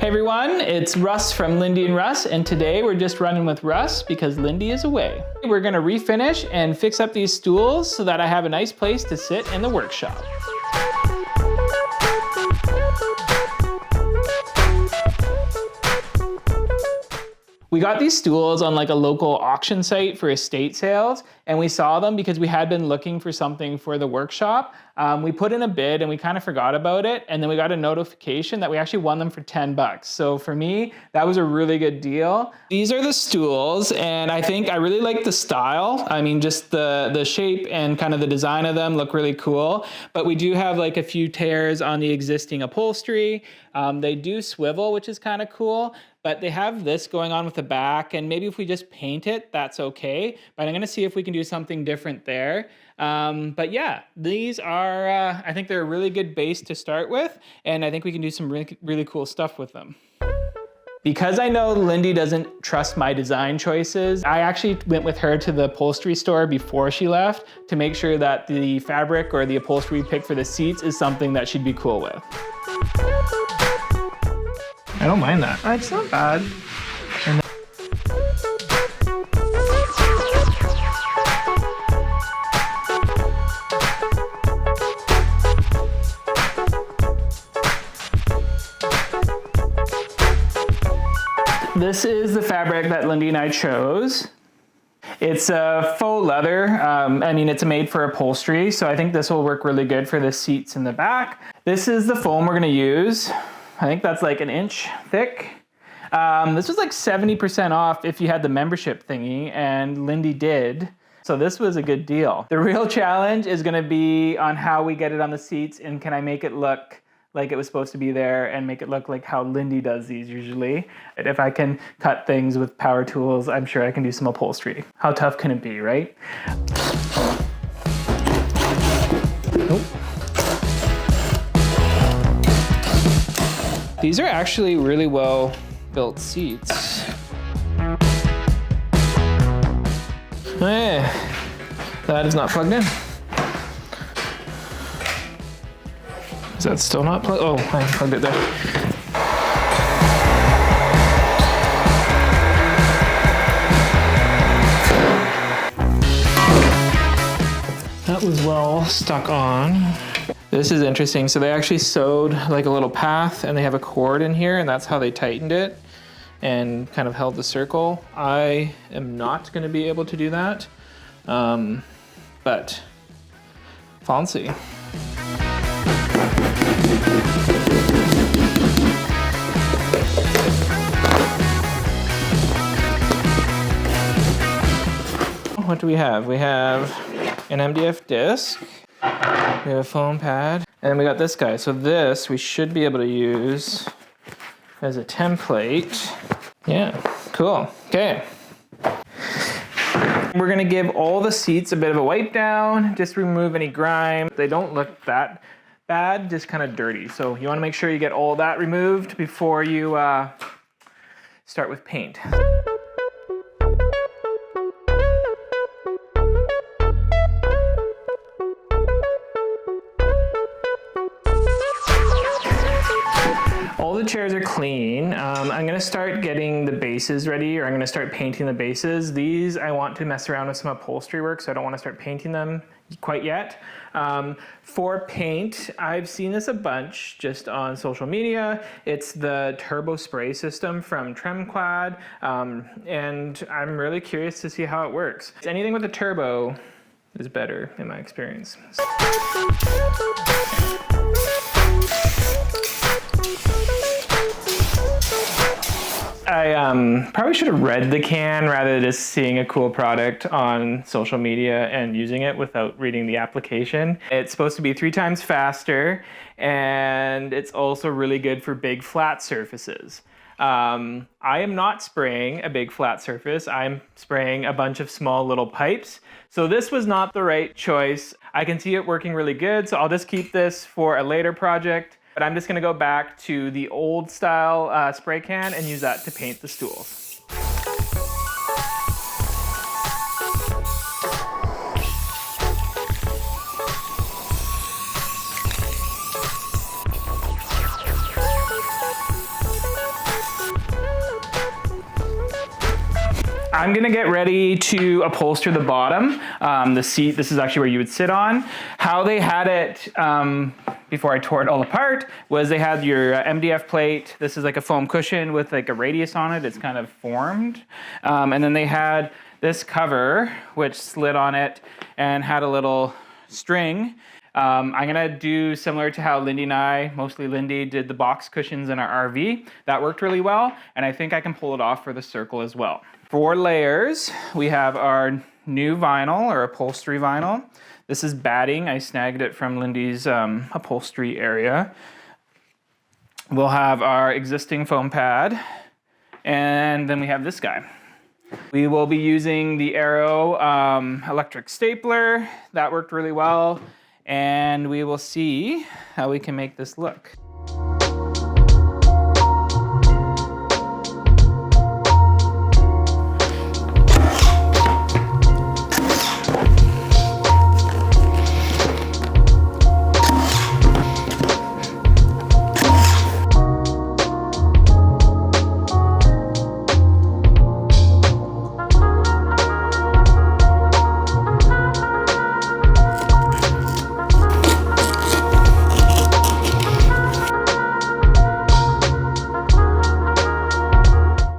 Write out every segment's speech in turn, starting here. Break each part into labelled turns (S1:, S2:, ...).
S1: Hey everyone, it's Russ from Lindi and Russ, and today we're just running with Russ because Lindi is away. We're gonna refinish and fix up these stools so that I have a nice place to sit in the workshop. We got these stools on like a local auction site for estate sales, and we saw them because we had been looking for something for the workshop. We put in a bid and we kind of forgot about it, and then we got a notification that we actually won them for 10 bucks. So for me, that was a really good deal. These are the stools, and I think I really like the style. I mean, just the shape and kind of the design of them look really cool, but we do have like a few tears on the existing upholstery. They do swivel, which is kind of cool. But they have this going on with the back, and maybe if we just paint it, that's okay. But I'm gonna see if we can do something different there. But yeah, these are, I think they're a really good base to start with, and I think we can do some really cool stuff with them. Because I know Lindi doesn't trust my design choices, I actually went with her to the upholstery store before she left to make sure that the fabric or the upholstery we picked for the seats is something that she'd be cool with. I don't mind that. It's not bad. This is the fabric that Lindi and I chose. It's a faux leather. I mean, it's made for upholstery, so I think this will work really good for the seats in the back. This is the foam we're gonna use. I think that's like an inch thick. This was like 70% off if you had the membership thingy, and Lindi did. So this was a good deal. The real challenge is gonna be on how we get it on the seats, and can I make it look like it was supposed to be there and make it look like how Lindi does these usually. And if I can cut things with power tools, I'm sure I can do some upholstery. How tough can it be, right? Nope. These are actually really well built seats. That is not plugged in. Is that still not plugged? Oh, I plugged it there. That was well stuck on. This is interesting. So they actually sewed like a little path, and they have a cord in here, and that's how they tightened it and kind of held the circle. I am not going to be able to do that, but fancy. What do we have? We have an MDF disc. We have a foam pad, and then we got this guy. So this we should be able to use as a template. Yeah, cool. Okay. We're gonna give all the seats a bit of a wipe down, just remove any grime. They don't look that bad, just kind of dirty. So you wanna make sure you get all that removed before you start with paint. All the chairs are clean. I'm gonna start getting the bases ready, or I'm gonna start painting the bases. These I want to mess around with some upholstery work, so I don't wanna start painting them quite yet. For paint, I've seen this a bunch just on social media. It's the turbo spray system from Tremquad, and I'm really curious to see how it works. Anything with a turbo is better in my experience. I probably should have read the can rather than just seeing a cool product on social media and using it without reading the application. It's supposed to be 3 times faster, and it's also really good for big flat surfaces. I am not spraying a big flat surface. I'm spraying a bunch of small little pipes. So this was not the right choice. I can see it working really good, so I'll just keep this for a later project. But I'm just gonna go back to the old style spray can and use that to paint the stools. I'm gonna get ready to upholster the bottom. The seat, this is actually where you would sit on. How they had it before I tore it all apart was they had your MDF plate. This is like a foam cushion with like a radius on it. It's kind of formed. And then they had this cover which slid on it and had a little string. I'm gonna do similar to how Lindy and I, mostly Lindy, did the box cushions in our RV. That worked really well, and I think I can pull it off for the circle as well. For layers, we have our new vinyl or upholstery vinyl. This is batting. I snagged it from Lindy's upholstery area. We'll have our existing foam pad, and then we have this guy. We will be using the Arrow electric stapler. That worked really well. And we will see how we can make this look.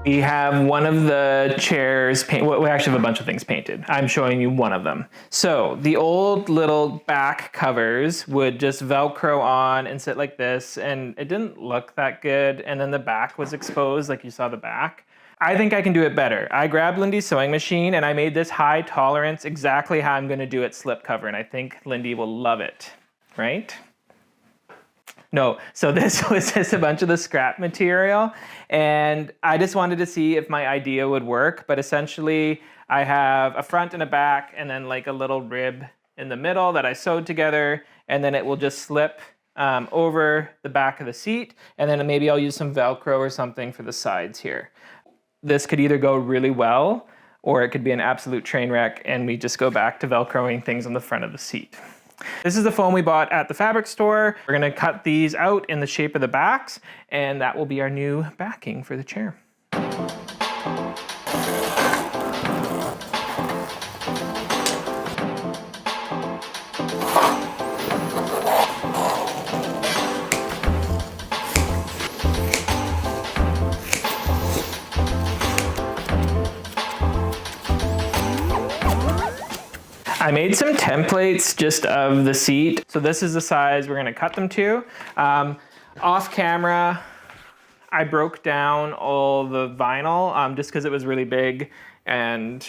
S1: We have one of the chairs painted. Well, we actually have a bunch of things painted. I'm showing you one of them. So the old little back covers would just Velcro on and sit like this, and it didn't look that good. And then the back was exposed, like you saw the back. I think I can do it better. I grabbed Lindy's sewing machine and I made this high tolerance, exactly how I'm gonna do it slip cover. And I think Lindy will love it, right? No, so this was just a bunch of the scrap material, and I just wanted to see if my idea would work, but essentially I have a front and a back and then like a little rib in the middle that I sewed together, and then it will just slip over the back of the seat, and then maybe I'll use some Velcro or something for the sides here. This could either go really well, or it could be an absolute train wreck, and we just go back to Velcroing things on the front of the seat. This is the foam we bought at the fabric store. We're gonna cut these out in the shape of the backs, and that will be our new backing for the chair. I made some templates just of the seat. So this is the size we're gonna cut them to. Off camera, I broke down all the vinyl just because it was really big and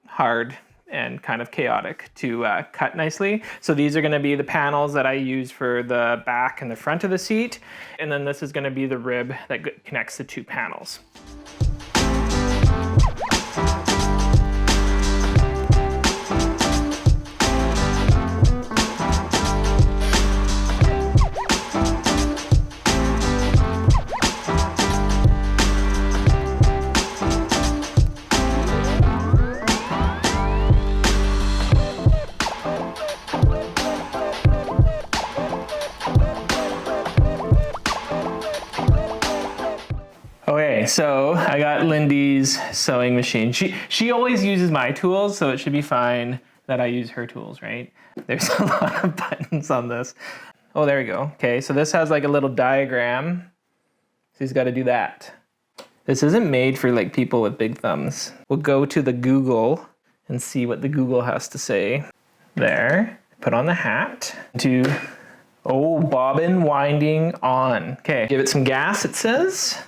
S1: hard and kind of chaotic to cut nicely. So these are gonna be the panels that I use for the back and the front of the seat. And then this is gonna be the rib that connects the two panels. Okay, so I got Lindy's sewing machine. She always uses my tools, so it should be fine that I use her tools, right? There's a lot of buttons on this. Oh, there we go. Okay, so this has like a little diagram. So he's got to do that. This isn't made for like people with big thumbs. We'll go to the Google and see what the Google has to say. There, put on the hat. Oh, bobbin winding on. Okay, give it some gas, it says.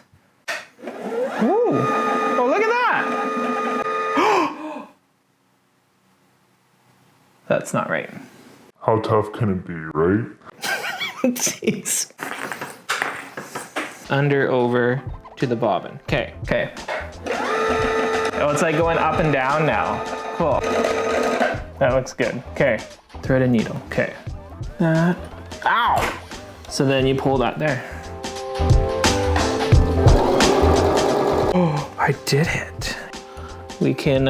S1: Ooh. Oh, look at that! That's not right.
S2: How tough can it be, right?
S1: Jeez. Under, over, to the bobbin. Okay, okay. Oh, it's like going up and down now. Cool. That looks good. Okay. Thread a needle. Okay. Ow! So then you pull that there. Oh, I did it. We can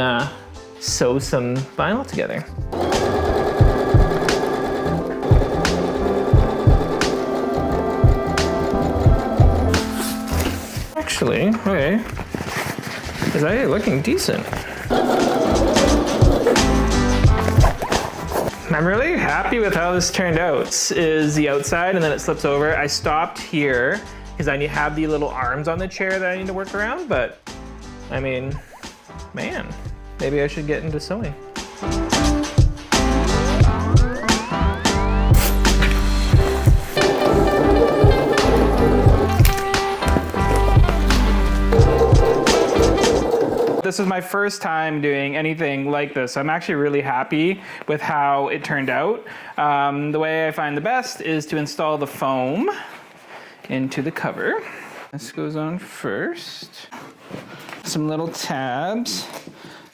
S1: sew some vinyl together. Actually, okay. is actually looking decent. I'm really happy with how this turned out. This is the outside and then it slips over. I stopped here because I have the little arms on the chair that I need to work around, but I mean, man, maybe I should get into sewing. This is my first time doing anything like this. I'm actually really happy with how it turned out. The way I find the best is to install the foam into the cover. This goes on first. Some little tabs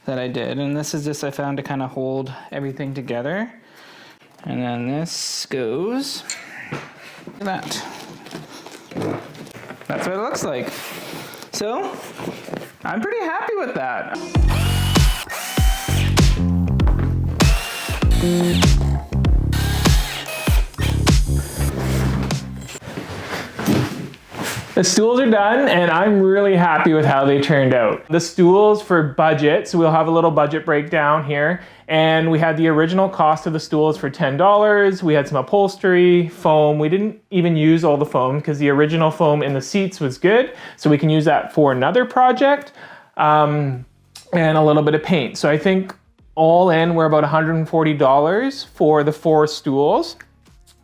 S1: that I did, and this is just I found to kind of hold everything together. And then this goes like that. That's what it looks like. So, I'm pretty happy with that. The stools are done and I'm really happy with how they turned out. The stools for budget, so we'll have a little budget breakdown here. And we had the original cost of the stools for $10. We had some upholstery, foam. We didn't even use all the foam because the original foam in the seats was good. So we can use that for another project. And a little bit of paint. So I think all in, we're about $140 for the 4 stools.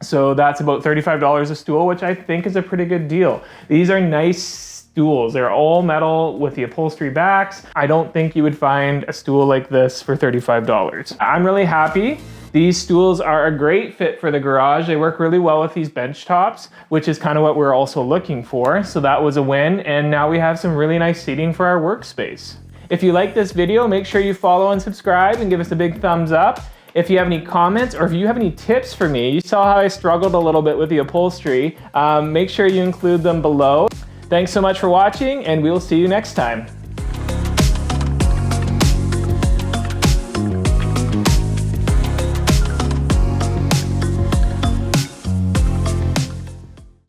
S1: So that's about $35 a stool, which I think is a pretty good deal. These are nice stools. They're all metal with the upholstery backs. I don't think you would find a stool like this for $35. I'm really happy. These stools are a great fit for the garage. They work really well with these bench tops, which is kind of what we're also looking for. So that was a win. And now we have some really nice seating for our workspace. If you like this video, make sure you follow and subscribe and give us a big thumbs up. If you have any comments or if you have any tips for me, you saw how I struggled a little bit with the upholstery, make sure you include them below. Thanks so much for watching and we'll see you next time.